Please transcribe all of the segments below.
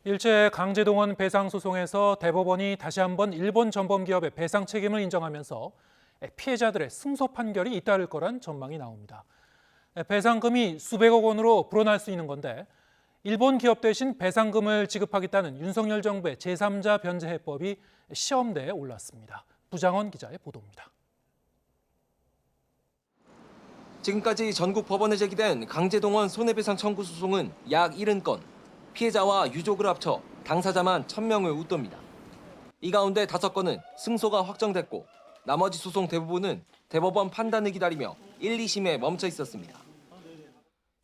일제 강제동원 배상 소송에서 대법원이 다시 한번 일본 전범기업의 배상 책임을 인정하면서 피해자들의 승소 판결이 잇따를 거란 전망이 나옵니다. 배상금이 수백억 원으로 불어날 수 있는 건데 일본 기업 대신 배상금을 지급하겠다는 윤석열 정부의 제3자 변제 해법이 시험대에 올랐습니다. 부장원 기자의 보도입니다. 지금까지 전국 법원에 제기된 강제동원 손해배상 청구 소송은 약 70건, 피해자와 유족을 합쳐 당사자만 1000명을 웃돕니다. 이 가운데 5건은 승소가 확정됐고 나머지 소송 대부분은 대법원 판단을 기다리며 1, 2심에 멈춰 있었습니다.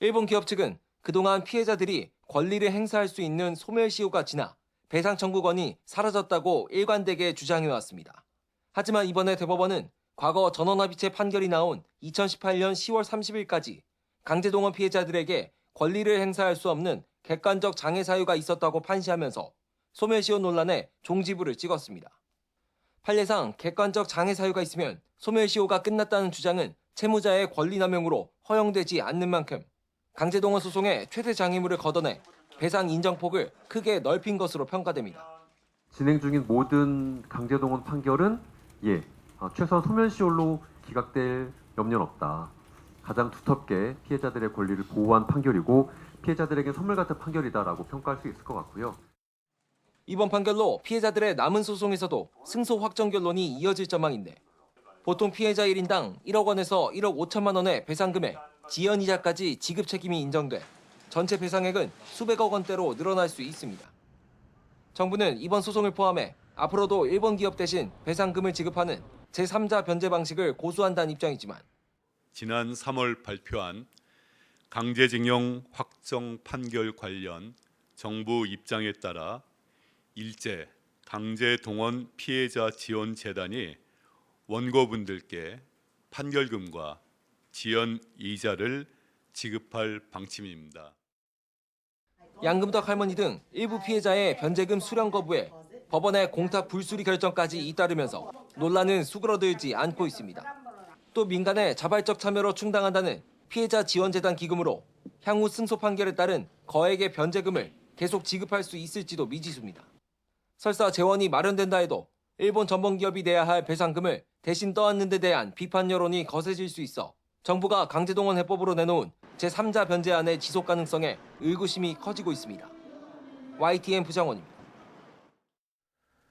일본 기업 측은 그동안 피해자들이 권리를 행사할 수 있는 소멸시효가 지나 배상 청구권이 사라졌다고 일관되게 주장해왔습니다. 하지만 이번에 대법원은 과거 전원합의체 판결이 나온 2018년 10월 30일까지 강제동원 피해자들에게 권리를 행사할 수 없는 객관적 장애 사유가 있었다고 판시하면서 소멸시효 논란에 종지부를 찍었습니다. 판례상 객관적 장애 사유가 있으면 소멸시효가 끝났다는 주장은 채무자의 권리남용으로 허용되지 않는 만큼 강제동원 소송의 최대 장애물을 걷어내 배상 인정폭을 크게 넓힌 것으로 평가됩니다. 진행 중인 모든 강제동원 판결은 최소한 소멸시효로 기각될 염려는 없다. 가장 두텁게 피해자들의 권리를 보호한 판결이고 피해자들에게 선물 같은 판결이다라고 평가할 수 있을 것 같고요. 이번 판결로 피해자들의 남은 소송에서도 승소 확정 결론이 이어질 전망인데 보통 피해자 1인당 1억 원에서 1억 5천만 원의 배상금에 지연이자까지 지급 책임이 인정돼 전체 배상액은 수백억 원대로 늘어날 수 있습니다. 정부는 이번 소송을 포함해 앞으로도 일본 기업 대신 배상금을 지급하는 제3자 변제 방식을 고수한다는 입장이지만 지난 3월 발표한 강제징용 확정 판결 관련 정부 입장에 따라 일제 강제동원 피해자 지원 재단이 원고분들께 판결금과 지연 이자를 지급할 방침입니다. 양금덕 할머니 등 일부 피해자의 변제금 수령 거부에 법원의 공탁 불수리 결정까지 잇따르면서 논란은 수그러들지 않고 있습니다. 또 민간의 자발적 참여로 충당한다는 피해자 지원재단 기금으로 향후 승소 판결에 따른 거액의 변제금을 계속 지급할 수 있을지도 미지수입니다. 설사 재원이 마련된다 해도 일본 전범기업이 내야 할 배상금을 대신 떠안는 데 대한 비판 여론이 거세질 수 있어 정부가 강제동원 해법으로 내놓은 제3자 변제안의 지속 가능성에 의구심이 커지고 있습니다. YTN 부장원입니다.